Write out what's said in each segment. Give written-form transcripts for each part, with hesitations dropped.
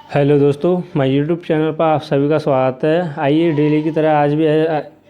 Hello दोस्तों, मैं YouTube channel पर आप सभी का स्वागत है। आइए डेली की तरह आज भी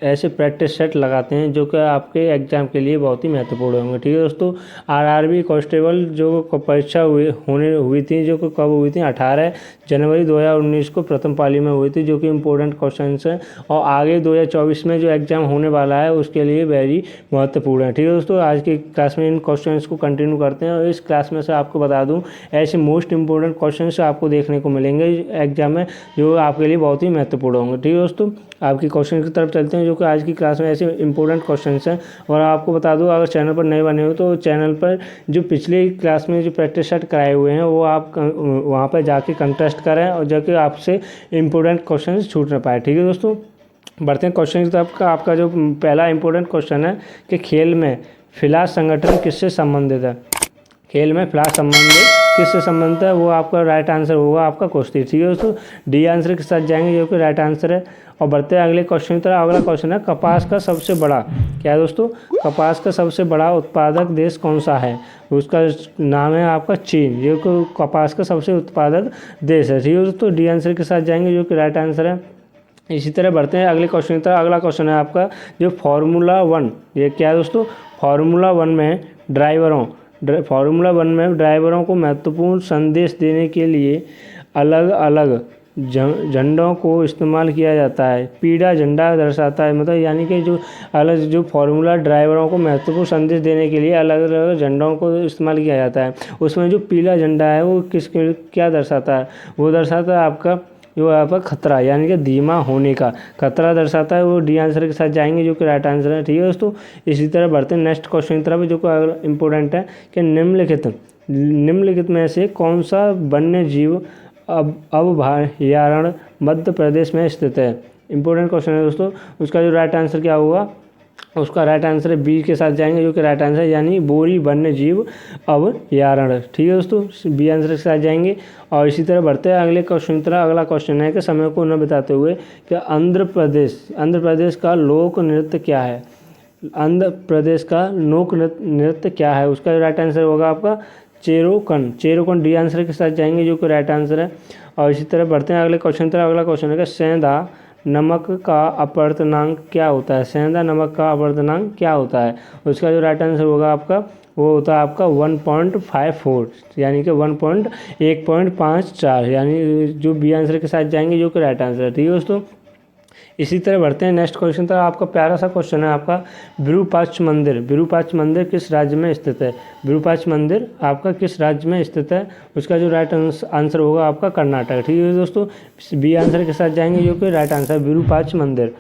ऐसे प्रैक्टिस सेट लगाते हैं जो कि आपके एग्ज़ाम के लिए बहुत ही महत्वपूर्ण होंगे। ठीक है दोस्तों, आरआरबी कांस्टेबल जो परीक्षा हुई थी जो कि कब हुई थी 18 जनवरी 2019 को प्रथम पाली में हुई थी, जो कि इम्पोर्टेंट क्वेश्चन हैं और आगे 2024 में जो एग्ज़ाम होने वाला है उसके लिए वेरी महत्वपूर्ण है। ठीक है दोस्तों, आज की क्लास में इन क्वेश्चन को कंटिन्यू करते हैं और इस क्लास में से आपको बता दूँ ऐसे मोस्ट इंपॉर्टेंट क्वेश्चन आपको देखने को मिलेंगे एग्जाम में जो आपके लिए बहुत ही महत्वपूर्ण होंगे। ठीक है दोस्तों, आपकी क्वेश्चन की तरफ चलते हैं जो कि आज की क्लास में ऐसे इंपॉर्टेंट क्वेश्चंस हैं। और आपको बता दूं, अगर चैनल पर नए बने हो तो चैनल पर जो पिछली क्लास में जो प्रैक्टिस सेट कराए हुए हैं वो आप वहाँ पर जाके कंटेस्ट करें और जाके आपसे इंपॉर्टेंट क्वेश्चन छूट ना पाए। ठीक है दोस्तों, बढ़ते हैं क्वेश्चन की तरफ। आपका जो पहला इंपॉर्टेंट क्वेश्चन है कि खेल में फिलहाल संगठन किससे संबंधित है। खेल में फिलहाल किससे संबंधित है, वो आपका राइट आंसर होगा आपका कुश्ती। ठीक है दोस्तों, डी आंसर के साथ जाएंगे जो कि राइट आंसर है। और बढ़ते हैं अगले क्वेश्चन की तरफ। अगला क्वेश्चन है कपास का सबसे बड़ा, क्या है दोस्तों, कपास का सबसे बड़ा उत्पादक देश कौन सा है। उसका नाम है आपका चीन, जो कि कपास का सबसे उत्पादक देश है। ठीक है दोस्तों, डी आंसर के साथ जाएंगे जो कि राइट आंसर है। इसी तरह बढ़ते हैं अगले क्वेश्चन की तरफ। अगला क्वेश्चन है आपका जो फार्मूला 1, ये क्या है दोस्तों, फार्मूला 1 में ड्राइवरों को महत्वपूर्ण संदेश देने के लिए अलग अलग झंडों को इस्तेमाल किया जाता है। पीला झंडा दर्शाता है, मतलब यानी कि जो फार्मूला ड्राइवरों को महत्वपूर्ण संदेश देने के लिए अलग अलग झंडों को इस्तेमाल किया जाता है। उसमें जो पीला झंडा है वो क्या दर्शाता है, वो दर्शाता है आपका जो आपका खतरा, यानी कि धीमा होने का खतरा दर्शाता है। वो डी आंसर के साथ जाएंगे जो कि राइट आंसर है। ठीक है दोस्तों, इसी तरह बढ़ते हैं नेक्स्ट क्वेश्चन की तरफ जो कि इंपॉर्टेंट है कि निम्नलिखित में से कौन सा वन्य जीव अभयारण्य मध्य प्रदेश में स्थित है। इंपॉर्टेंट क्वेश्चन है दोस्तों, उसका जो राइट आंसर क्या होगा, उसका राइट आंसर है बी के साथ जाएंगे जो कि राइट आंसर है, यानी बोरी वन्य जीव अभयारण्य। ठीक है दोस्तों, बी आंसर के साथ जाएंगे। और इसी तरह बढ़ते हैं अगले क्वेश्चन की तरह। अगला क्वेश्चन है कि समय को न बताते हुए कि आंध्र प्रदेश का लोक नृत्य क्या है। आंध्र प्रदेश का लोक नृत्य क्या है, उसका राइट आंसर होगा आपका चेरोकन। डी आंसर के साथ जाएंगे जो कि राइट आंसर है। और इसी तरह बढ़ते हैं अगले क्वेश्चन की तरह। अगला क्वेश्चन है कि सेंधा नमक का अपवर्तनांक क्या होता है। सेंधा नमक का अपवर्तनांक क्या होता है, उसका जो राइट आंसर होगा आपका वो होता है आपका 1.54, यानी कि 1.54, यानी जो बी आंसर के साथ जाएंगे जो कि राइट आंसर है। ठीक है दोस्तों, इसी तरह बढ़ते हैं नेक्स्ट क्वेश्चन तक। आपका प्यारा सा क्वेश्चन है आपका विरूपाक्ष मंदिर किस राज्य में स्थित है। विरूपाक्ष मंदिर आपका किस राज्य में स्थित है, उसका जो राइट आंसर होगा आपका कर्नाटक। ठीक है दोस्तों, बी आंसर के साथ जाएंगे जो कि राइट आंसर विरूपाक्ष मंदिर।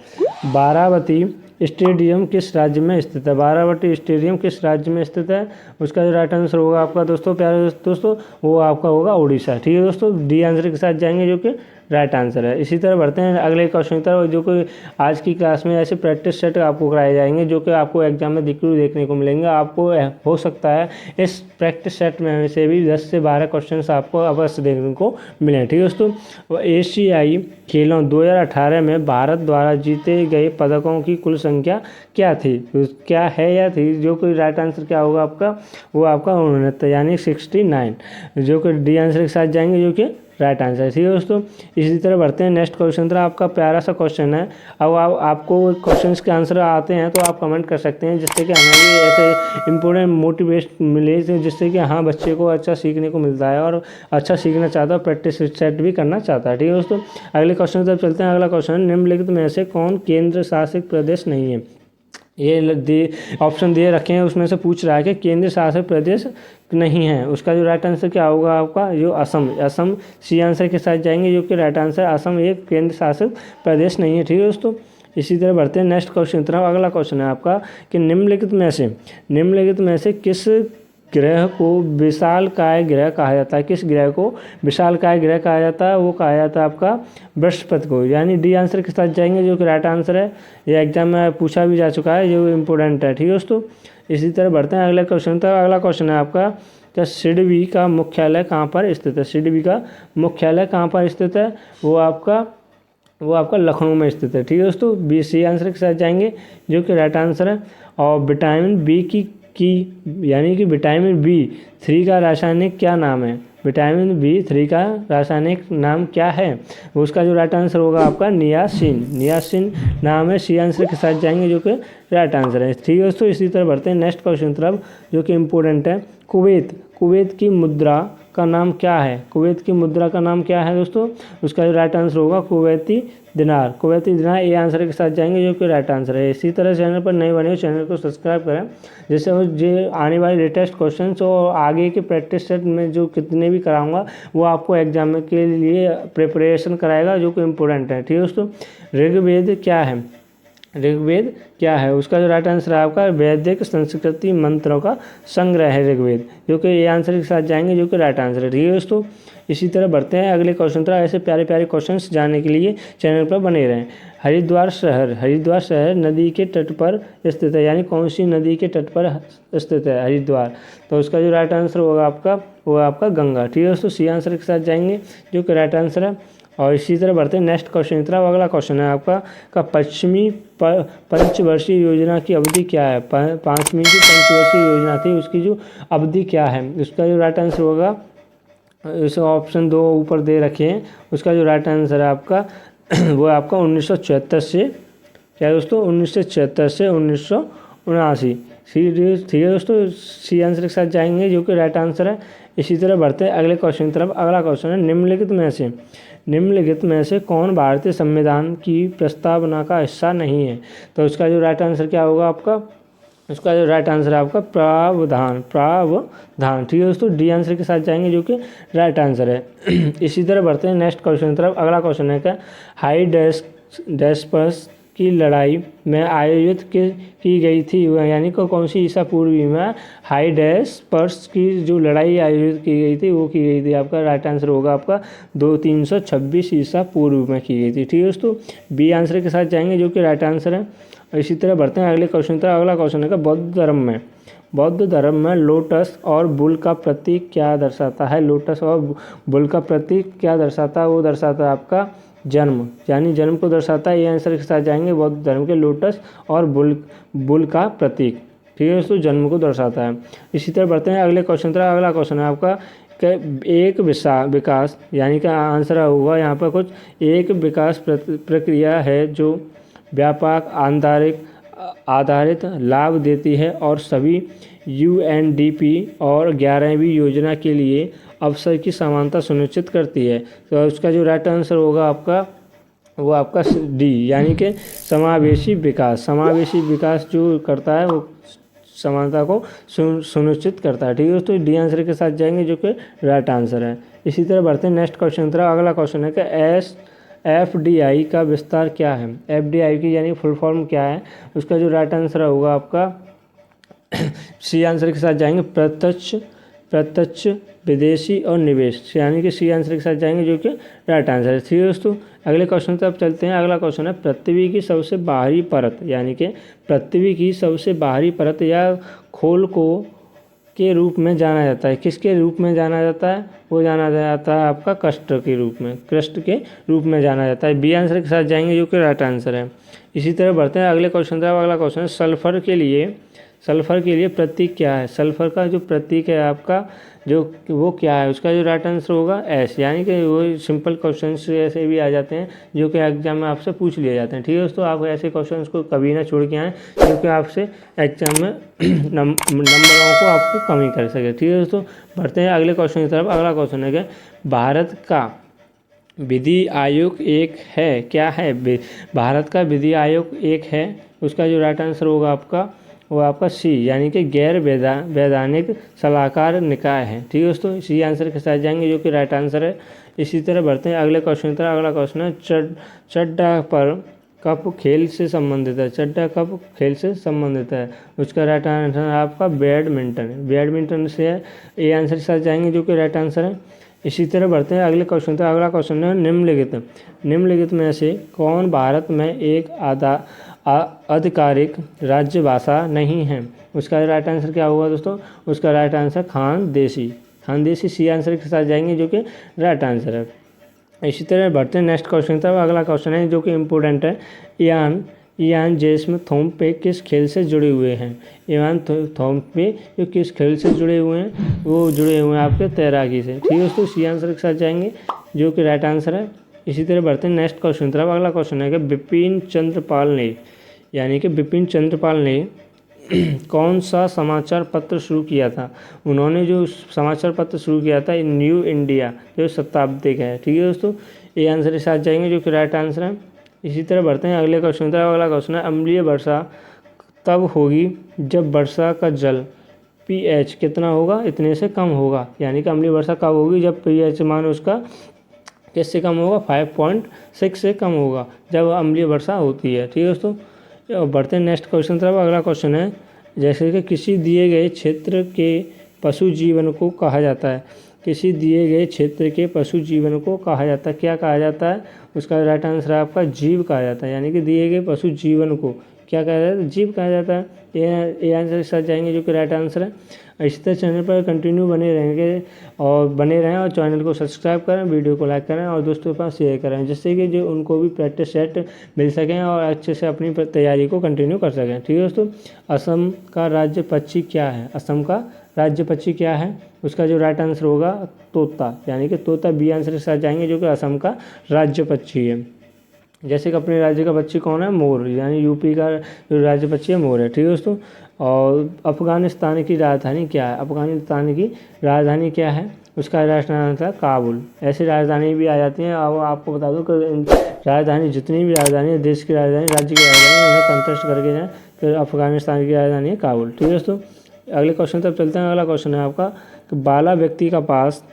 बारावती स्टेडियम किस राज्य में स्थित है। बारावती स्टेडियम किस राज्य में स्थित है, उसका जो राइट आंसर होगा आपका दोस्तों, प्यारे दोस्तों, वो आपका होगा उड़ीसा। ठीक है दोस्तों, डी आंसर के साथ जाएंगे जो कि राइट आंसर है। इसी तरह बढ़ते हैं अगले क्वेश्चन की तरफ जो कि आज की क्लास में ऐसे प्रैक्टिस सेट आपको कराए जाएंगे जो कि आपको एग्जाम में देखने को मिलेंगे। आपको हो सकता है इस प्रैक्टिस सेट में से भी 10 से 12 क्वेश्चन आपको अवश्य देखने को मिले। ठीक है दोस्तों, एशियाई खेलों 2018 में भारत द्वारा जीते गए पदकों की कुल संख्या क्या थी, क्या है या थी, जो कि राइट आंसर क्या होगा आपका, वो आपका 69, यानी 69, जो कि डी आंसर के साथ जाएंगे जो कि राइट आंसर है। ठीक है दोस्तों, इसी तरह बढ़ते हैं नेक्स्ट क्वेश्चन तरह। आपका प्यारा सा क्वेश्चन है। अब आपको क्वेश्चंस के आंसर आते हैं तो आप कमेंट कर सकते हैं, जिससे कि हमें भी ऐसे इंपॉर्टेंट मोटिवेट मिले, जिससे कि हाँ बच्चे को अच्छा सीखने को मिलता है और अच्छा सीखना चाहता है, प्रैक्टिस सेट भी करना चाहता है। ठीक है दोस्तों, अगले क्वेश्चन की तरफ चलते हैं। अगला क्वेश्चन, निम्नलिखित में से कौन केंद्र शासित प्रदेश नहीं है। ये ऑप्शन दिए रखे हैं, उसमें से पूछ रहा है कि केंद्र शासित प्रदेश नहीं है, उसका जो राइट आंसर क्या होगा आपका, जो असम सी आंसर के साथ जाएंगे जो कि राइट आंसर असम एक केंद्र शासित प्रदेश नहीं है। ठीक है दोस्तों, इसी तरह बढ़ते हैं नेक्स्ट क्वेश्चन तरफ। अगला क्वेश्चन है आपका कि निम्नलिखित में से किस ग्रह को विशालकाय ग्रह कहा जाता है। किस ग्रह को विशालकाय ग्रह कहा जाता है, वो कहा जाता है आपका बृहस्पति को, यानी डी आंसर के साथ जाएंगे जो कि राइट आंसर है। ये एग्जाम में पूछा भी जा चुका है, जो इम्पोर्टेंट है। ठीक है दोस्तों, इसी तरह बढ़ते हैं अगले क्वेश्चन तक। अगला क्वेश्चन है आपका क्या सिडबी का मुख्यालय कहाँ पर स्थित है। सिडबी का मुख्यालय कहाँ पर स्थित है, वो आपका लखनऊ में स्थित है। ठीक है दोस्तों, बी सी आंसर के साथ जाएंगे जो कि राइट आंसर है। और विटामिन बी की यानी कि विटामिन B3 का रासायनिक क्या नाम है, विटामिन B3 का रासायनिक नाम क्या है? उसका जो राइट आंसर होगा आपका नियासिन। नियासिन नाम है, सी आंसर के साथ जाएंगे जो कि राइट आंसर है। ठीक है दोस्तों, इसी तरह बढ़ते हैं नेक्स्ट क्वेश्चन तरफ जो कि इम्पोर्टेंट है। कुवैत की मुद्रा का नाम क्या है? कुवैत की मुद्रा का नाम क्या है दोस्तों? उसका जो राइट आंसर होगा कुवैती दिनार। कुवैती दिनार ये आंसर के साथ जाएंगे जो कि राइट आंसर है। इसी तरह चैनल पर नए बने हो चैनल को सब्सक्राइब करें, जैसे जो आने वाले लेटेस्ट क्वेश्चन और आगे के प्रैक्टिस सेट में जो कितने भी कराऊंगा वो आपको एग्जाम के लिए प्रिपरेशन कराएगा जो कि इम्पोर्टेंट है। ठीक है दोस्तों, ऋग्वेद क्या है? ऋग्वेद क्या है? उसका जो राइट आंसर है आपका वैदिक संस्कृति मंत्रों का संग्रह है ऋग्वेद, जो कि ये आंसर के साथ जाएंगे जो कि राइट आंसर है। ठीक है दोस्तों, इसी तरह बढ़ते हैं अगले क्वेश्चन तरह। ऐसे प्यारे प्यारे क्वेश्चंस जानने के लिए चैनल पर बने रहें। हरिद्वार शहर नदी के तट पर स्थित है, यानी कौन सी नदी के तट पर स्थित है हरिद्वार? तो उसका जो राइट आंसर होगा आपका वो आपका गंगा। ठीक है दोस्तों, सी आंसर के साथ जाएंगे जो कि राइट आंसर है। और इसी तरह बढ़ते हैं नेक्स्ट क्वेश्चन की तरफ। अगला क्वेश्चन है आपका पश्चिमी पंचवर्षीय योजना की अवधि क्या है? पाँचवीं की पंचवर्षीय योजना थी, उसकी जो अवधि क्या है? उसका जो राइट आंसर होगा, इस ऑप्शन 2 ऊपर दे रखे हैं, उसका जो राइट आंसर है आपका वो आपका 1976 से, क्या है दोस्तों, 1976 से 1979। ठीक है दोस्तों, सी आंसर के साथ जाएंगे जो कि राइट आंसर है। इसी तरह बढ़ते हैं अगले क्वेश्चन की तरफ। अगला क्वेश्चन है निम्नलिखित में से कौन भारतीय संविधान की प्रस्तावना का हिस्सा नहीं है? तो उसका जो राइट आंसर क्या होगा आपका? उसका जो राइट आंसर है आपका प्रावधान। ठीक है दोस्तों, डी आंसर के साथ जाएंगे जो कि राइट आंसर है। इसी तरह बढ़ते हैं नेक्स्ट क्वेश्चन की तरफ। अगला क्वेश्चन है क्या हाई डेस्पर्स की लड़ाई में आयोजित की गई थी, यानी कि कौन सी ईसा पूर्वी में हाई डेस्पर्स की जो लड़ाई आयोजित की गई थी वो की गई थी? आपका राइट आंसर होगा आपका 2326 ईसा पूर्व में की गई थी। ठीक है दोस्तों, बी आंसर के साथ जाएंगे जो कि राइट आंसर है। इसी तरह बढ़ते हैं अगले क्वेश्चन तरफ। अगला क्वेश्चन है बौद्ध धर्म में लोटस और बुल का प्रतीक क्या दर्शाता है? लोटस और बुल का प्रतीक क्या दर्शाता है? वो दर्शाता है आपका जन्म, यानी जन्म को दर्शाता है। ये आंसर के साथ जाएंगे बौद्ध धर्म के लोटस और बुल का प्रतीक। ठीक है दोस्तों, जन्म को दर्शाता है। इसी तरह बढ़ते हैं अगले क्वेश्चन तरफ। अगला क्वेश्चन है आपका एक विकास, यानी कि आंसर होगा यहाँ पर कुछ एक विकास प्रक्रिया है जो व्यापक आधारित लाभ देती है और सभी UNDP और 11वीं योजना के लिए अवसर की समानता सुनिश्चित करती है। तो उसका जो राइट आंसर होगा आपका वो आपका डी, यानी कि समावेशी विकास जो करता है वो समानता को सुनिश्चित करता है। ठीक है दोस्तों, डी आंसर के साथ जाएंगे जो कि राइट आंसर है। इसी तरह बढ़ते हैं नेक्स्ट क्वेश्चन तरह। अगला क्वेश्चन है कि FDI का विस्तार क्या है? FDI की यानी फुल फॉर्म क्या है? उसका जो राइट आंसर होगा आपका सी आंसर के साथ जाएंगे प्रत्यक्ष विदेशी और निवेश, यानी कि सी आंसर के साथ जाएंगे जो कि राइट आंसर है। ठीक है दोस्तों, अगले क्वेश्चन तरफ चलते हैं। अगला क्वेश्चन है पृथ्वी की सबसे बाहरी परत, यानी कि पृथ्वी की सबसे बाहरी परत या खोल को के रूप में जाना जाता है। किसके रूप में जाना जाता है? वो जाना जाता है आपका क्रस्ट के रूप में जाना जाता है। बी आंसर के साथ जाएंगे जो कि राइट आंसर है। इसी तरह बढ़ते हैं अगले क्वेश्चन तरफ। अगला क्वेश्चन है सल्फर के लिए प्रतीक क्या है? सल्फर का जो प्रतीक है आपका जो वो क्या है? उसका जो राइट आंसर होगा एस, यानी कि वो सिंपल क्वेश्चंस ऐसे भी आ जाते हैं जो कि एग्जाम में आपसे पूछ लिए जाते हैं। ठीक है दोस्तों, आप ऐसे क्वेश्चंस को कभी ना छोड़ के आएँ जो कि आपसे एग्जाम में नंबरों को आपको कमी कर सके। ठीक है दोस्तों, बढ़ते हैं अगले क्वेश्चन की तरफ। अगला क्वेश्चन है कि भारत का विधि आयोग एक है, क्या है? भारत का विधि आयोग एक है, उसका जो राइट आंसर होगा आपका वो आपका सी, यानी कि गैर वैधानिक सलाहकार निकाय है। ठीक है दोस्तों, सी आंसर के साथ जाएंगे जो कि राइट आंसर है। इसी तरह बढ़ते हैं अगले क्वेश्चन की तरफ। अगला क्वेश्चन है चड्डा पर कप खेल से संबंधित है। चड्डा कप खेल से संबंधित है, उसका राइट आंसर आपका बैडमिंटन से है। ए आंसर के साथ जाएंगे जो कि राइट आंसर है। इसी तरह बढ़ते हैं अगले क्वेश्चन तक। अगला क्वेश्चन है निम्नलिखित में से कौन भारत में एक आधिकारिक राज्य भाषा नहीं है? उसका राइट आंसर क्या होगा दोस्तों? उसका राइट आंसर खानदेशी सी आंसर के साथ जाएंगे जो कि राइट आंसर है। इसी तरह बढ़ते हैं नेक्स्ट क्वेश्चन तक। अगला क्वेश्चन है जो कि इम्पोर्टेंट है। इयान जेम्स थॉम्पे किस खेल से जुड़े हुए हैं? इयान थॉम्पे जो किस खेल से जुड़े हुए हैं? वो जुड़े हुए हैं आपके तैराकी से। ठीक है दोस्तों, सी आंसर के साथ जाएंगे जो कि राइट आंसर है। इसी तरह बढ़ते हैं नेक्स्ट क्वेश्चन तरफ। अगला क्वेश्चन है कि बिपिन चंद्रपाल ने, यानी कि बिपिन चंद्रपाल ने कौन सा समाचार पत्र शुरू किया था? उन्होंने जो समाचार पत्र शुरू किया था न्यू इंडिया, जो शताब्दिक है। ठीक है दोस्तों, ये आंसर के साथ जाएंगे जो कि राइट आंसर है। इसी तरह बढ़ते हैं अगले क्वेश्चन तरफ। अगला क्वेश्चन है अम्लीय वर्षा तब होगी जब वर्षा का जल pH कितना होगा? इतने से कम होगा। यानी कि अम्लीय वर्षा कब होगी? जब pH मान उसका किससे कम होगा? 5.6 से कम होगा जब अम्लीय वर्षा होती है। ठीक है दोस्तों, बढ़ते हैं नेक्स्ट क्वेश्चन तरफ। अगला क्वेश्चन है जैसे कि किसी दिए गए क्षेत्र के पशु जीवन को कहा जाता है। किसी दिए गए क्षेत्र के पशु जीवन को कहा जाता है, क्या कहा जाता है? उसका राइट आंसर है आपका जीव कहा जाता है। यानी कि दिए गए पशु जीवन को क्या कहा जाता है? जीव कहा जाता है। ये आंसर के साथ जाएंगे जो कि राइट आंसर है। इसी तरह चैनल पर कंटिन्यू बने रहेंगे और बने रहें और चैनल को सब्सक्राइब करें, वीडियो को लाइक करें और दोस्तों के पास शेयर करें, जिससे कि जो उनको भी प्रैक्टिस सेट मिल सकें और अच्छे से अपनी तैयारी को कंटिन्यू कर सकें। ठीक है दोस्तों, असम का राज्य पक्षी क्या है? असम का राज्य पक्षी क्या है? उसका जो राइट आंसर होगा तोता, यानी कि तोता बी आंसर के साथ जाएंगे जो कि असम का राज्य पक्षी है। जैसे कि अपने राज्य का पक्षी कौन है? मोर, यानी यूपी का जो राज्य पक्षी है मोर है। ठीक है दोस्तों, और अफगानिस्तान की राजधानी क्या है? अफगानिस्तान की राजधानी क्या है? उसका राजधानी था काबुल। ऐसी राजधानी भी आ जाती हैं। और आपको बता दूं कि राजधानी जितनी भी राजधानी है, देश की राजधानी, राज्य की राजधानी, उन्हें कंटेस्ट करके जाएँ तो अफगानिस्तान की राजधानी है काबुल। ठीक है दोस्तों, अगले क्वेश्चन तक चलते हैं। अगला क्वेश्चन है आपका कि बाला व्यक्ति का पास,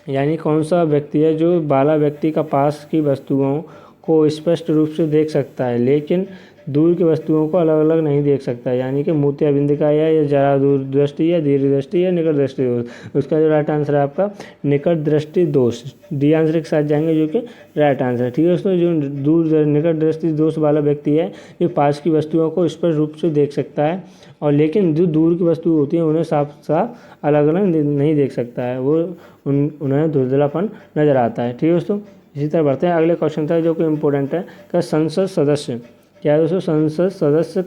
यानी कौन सा व्यक्ति है जो बाला व्यक्ति का पास की वस्तुओं को स्पष्ट रूप से देख सकता है लेकिन दूर की वस्तुओं को अलग अलग नहीं देख सकता? यानी कि मोतियाबिंद या जरा दूर दृष्टि या दीर्घ दृष्टि या निकट दृष्टि दोष। उसका जो राइट आंसर है आपका निकट दृष्टि दोष, डी आंसर के साथ जाएंगे जो कि राइट आंसर है। ठीक है दोस्तों, जो दूर निकट दृष्टि दोष वाला व्यक्ति है जो पास की वस्तुओं को स्पष्ट रूप से देख सकता है और लेकिन जो दूर की वस्तु होती है उन्हें साफ साफ अलग अलग नहीं देख सकता है, वो उन्हें धुंधलापन नजर आता है। ठीक है दोस्तों, इसी तरह बढ़ते हैं अगले क्वेश्चन तक जो कि इम्पोर्टेंट है कि संसद सदस्य क्या है दोस्तों? संसद सदस्य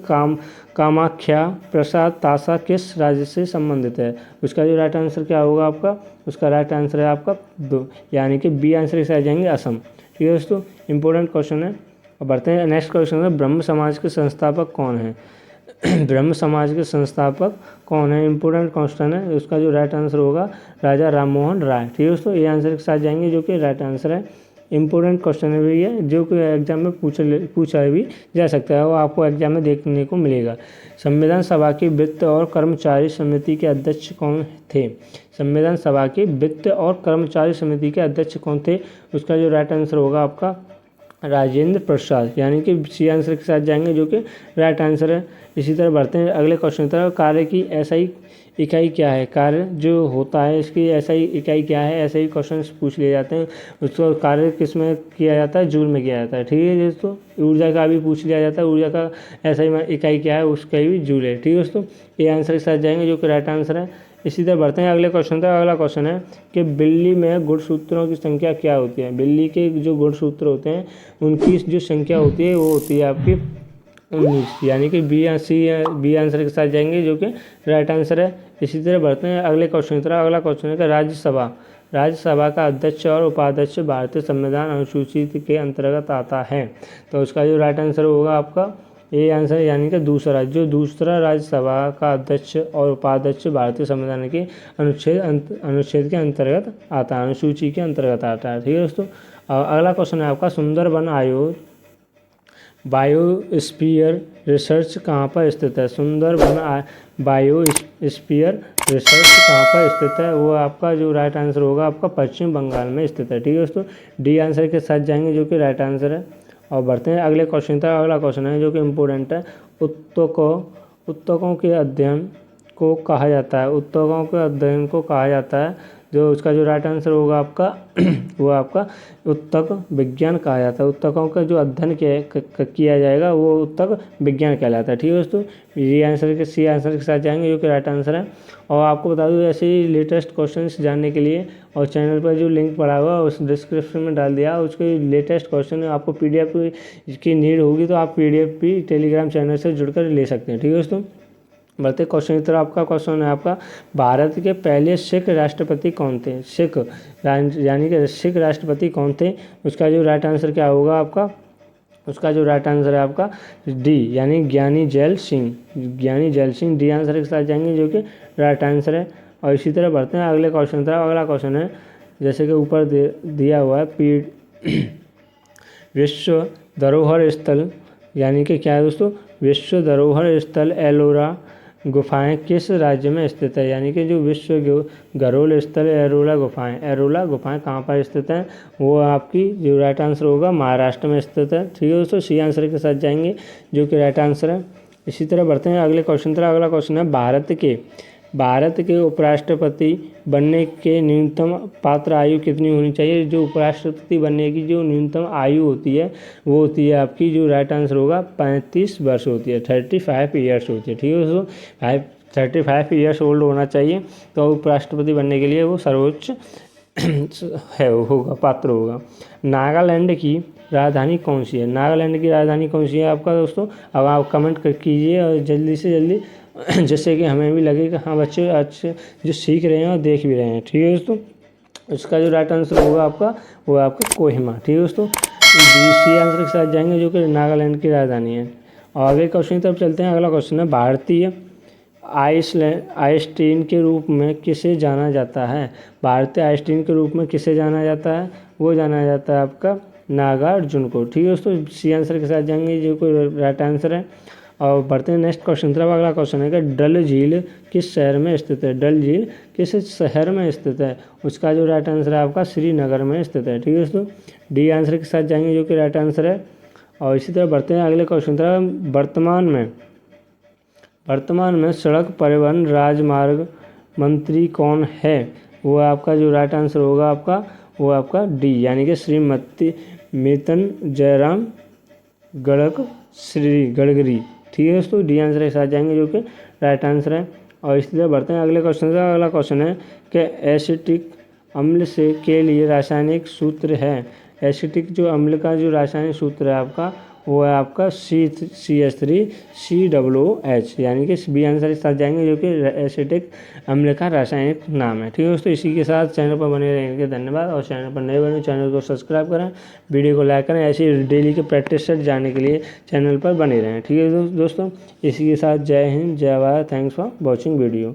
कामाख्या प्रसाद तासा किस राज्य से संबंधित है? उसका जो राइट आंसर क्या होगा आपका? उसका राइट आंसर है आपका दो, यानी कि बी आंसर के साथ जाएंगे असम। ठीक है दोस्तों, इंपॉर्टेंट क्वेश्चन है। और बढ़ते हैं नेक्स्ट क्वेश्चन है ब्रह्म समाज के संस्थापक कौन है? ब्रह्म समाज के संस्थापक कौन है? इंपॉर्टेंट क्वेश्चन है। उसका जो राइट आंसर होगा राजा राम मोहन राय। ठीक है दोस्तों, ये आंसर के साथ जाएंगे जो कि राइट आंसर है। इंपॉर्टेंट क्वेश्चन है भी है जो कि एग्जाम में पूछा भी जा सकता है, वो आपको एग्जाम में देखने को मिलेगा। संविधान सभा की वित्त और कर्मचारी समिति के अध्यक्ष कौन थे? संविधान सभा की वित्त और कर्मचारी समिति के अध्यक्ष कौन थे? उसका जो राइट आंसर होगा आपका राजेंद्र प्रसाद, यानी कि सी आंसर के साथ जाएंगे जो कि राइट आंसर है। इसी तरह बढ़ते हैं अगले क्वेश्चन तरफ। कार्य की एसआई इकाई क्या है? कार्य जो होता है इसकी एसआई इकाई क्या है? ऐसे ही क्वेश्चन पूछ लिए जाते हैं। उसको कार्य किस में किया जाता है? जूल में किया जाता है। ठीक है दोस्तों, ऊर्जा का भी पूछ लिया जाता है, ऊर्जा का एसआई इकाई क्या है? उसका भी जूल है। ठीक है दोस्तों, ये आंसर के साथ जाएंगे जो कि राइट आंसर है। इसी तरह बढ़ते हैं अगले क्वेश्चन तक। अगला क्वेश्चन है कि बिल्ली में गुणसूत्रों की संख्या क्या होती है? बिल्ली के जो गुणसूत्र होते हैं उनकी जो संख्या होती है वो होती है आपकी 19, यानी कि बी आंसर के साथ जाएंगे जो कि राइट आंसर है। इसी तरह बढ़ते हैं अगले क्वेश्चन की तरफ। अगला क्वेश्चन है कि राज्यसभा का अध्यक्ष और उपाध्यक्ष भारतीय संविधान अनुसूची के अंतर्गत आता है, तो उसका जो राइट आंसर होगा आपका ये आंसर, यानी कि दूसरा राज्यसभा का अध्यक्ष और उपाध्यक्ष भारतीय संविधान के अनुच्छेद के अंतर्गत आता है, अनुसूची के अंतर्गत आता है। ठीक है दोस्तों, अगला क्वेश्चन है आपका सुंदरबन आयोग बायोस्फीयर रिसर्च कहाँ पर स्थित है? सुंदरबन बायोस्फीयर रिसर्च कहाँ पर स्थित है? वो आपका जो राइट आंसर होगा आपका पश्चिम बंगाल में स्थित है। ठीक है दोस्तों, डी आंसर के साथ जाएंगे जो कि राइट आंसर है। और बढ़ते हैं अगले क्वेश्चन तक। अगला क्वेश्चन है जो कि इम्पोर्टेंट है। उत्तकों के अध्ययन को कहा जाता है, उत्तकों के अध्ययन को कहा जाता है जो उसका जो राइट आंसर होगा आपका वो आपका उत्तक विज्ञान कहा जाता है। उत्तकों का जो अध्ययन किया जाएगा वो उत्तक विज्ञान कहलाता है। ठीक है दोस्तों, ये आंसर के सी आंसर के साथ जाएंगे जो कि राइट आंसर है। और आपको बता दूँ ऐसे ही लेटेस्ट क्वेश्चंस जानने के लिए और चैनल पर जो लिंक पड़ा हुआ उस डिस्क्रिप्शन में डाल दिया, उसके लेटेस्ट क्वेश्चन आपको PDF की नीड होगी तो आप PDF भी टेलीग्राम चैनल से जुड़कर ले सकते हैं। ठीक है दोस्तों, बढ़ते क्वेश्चन की तरफ। आपका क्वेश्चन है आपका, भारत के पहले सिख राष्ट्रपति कौन थे? सिख यानी कि सिख राष्ट्रपति कौन थे? उसका जो राइट आंसर क्या होगा आपका? उसका जो राइट आंसर है आपका डी यानी ज्ञानी जैल सिंह। ज्ञानी जैल सिंह डी आंसर के साथ जाएंगे जो कि राइट आंसर है। और इसी तरह बढ़ते हैं अगले क्वेश्चन की तरफ। अगला क्वेश्चन है जैसे कि ऊपर दिया हुआ है विश्व धरोहर स्थल यानी कि क्या है दोस्तों? विश्व धरोहर स्थल एलोरा गुफाएं किस राज्य में स्थित है? यानी कि जो विश्व धरोहर स्थल एरोला गुफाएं कहाँ पर स्थित हैं? वो आपकी जो राइट आंसर होगा महाराष्ट्र में स्थित है। ठीक है दोस्तों, सी आंसर के साथ जाएंगे जो कि राइट आंसर है। इसी तरह बढ़ते हैं अगले क्वेश्चन तरह। अगला क्वेश्चन है भारत के उपराष्ट्रपति बनने के न्यूनतम पात्र आयु कितनी होनी चाहिए? जो उपराष्ट्रपति बनने की जो न्यूनतम आयु होती है वो होती है आपकी जो राइट आंसर होगा 35 वर्ष होती है, 35 ईयर्स होती है। ठीक है दोस्तों, 35 ईयर्स ओल्ड होना चाहिए तो उपराष्ट्रपति बनने के लिए वो सर्वोच्च है होगा, पात्र होगा। नागालैंड की राजधानी कौन सी है? नागालैंड की राजधानी कौन सी है आपका दोस्तों? अब आप कमेंट कीजिए और जल्दी से जल्दी जिससे कि हमें भी लगे कि हाँ बच्चे अच्छे जो सीख रहे हैं और देख भी रहे हैं। ठीक है दोस्तों, इसका जो राइट आंसर होगा आपका वो आपका कोहिमा। ठीक है दोस्तों, सी आंसर के साथ जाएंगे जो कि नागालैंड की राजधानी है। और आगे क्वेश्चन की तरफ चलते हैं। अगला क्वेश्चन है भारतीय आइंस्टीन के रूप में किसे जाना जाता है? भारतीय आइंस्टीन के रूप में किसे जाना जाता है? वो जाना जाता है आपका नागार्जुन को। ठीक है दोस्तों, सी आंसर के साथ जाएंगे जो कोई राइट आंसर है। और बढ़ते हैं नेक्स्ट क्वेश्चन तरफ। अगला क्वेश्चन है कि डल झील किस शहर में स्थित है? डल झील किस शहर में स्थित है? उसका जो राइट आंसर है आपका श्रीनगर में स्थित है। ठीक है दोस्तों, डी आंसर के साथ जाएंगे जो कि राइट आंसर है। और इसी तरह बढ़ते हैं अगले क्वेश्चन तरफ। वर्तमान में सड़क परिवहन राजमार्ग मंत्री कौन है? वो आपका जो राइट आंसर होगा आपका वो आपका डी यानी कि श्रीमती मेतन जयराम गडकरी। ठीक है दोस्तों, डी आंसर के साथ जाएंगे जो कि राइट आंसर है। और इसलिए बढ़ते हैं अगले क्वेश्चन से। अगला क्वेश्चन है कि एसिटिक अम्ल के लिए रासायनिक सूत्र है। एसिटिक जो अम्ल का जो रासायनिक सूत्र है आपका वो है आपका CH3COOH यानी कि बी आंसर के साथ जाएंगे जो कि एसिटिक अम्ल का रासायनिक नाम है। ठीक है दोस्तों, इसी के साथ चैनल पर बने रहने के धन्यवाद। और चैनल पर नए बने चैनल को सब्सक्राइब करें, वीडियो को लाइक करें। ऐसे डेली के प्रैक्टिस सेट जानने के लिए चैनल पर बने रहें। ठीक है दोस्तों, इसी के साथ जय हिंद, जय Bharat. Thanks for watching video.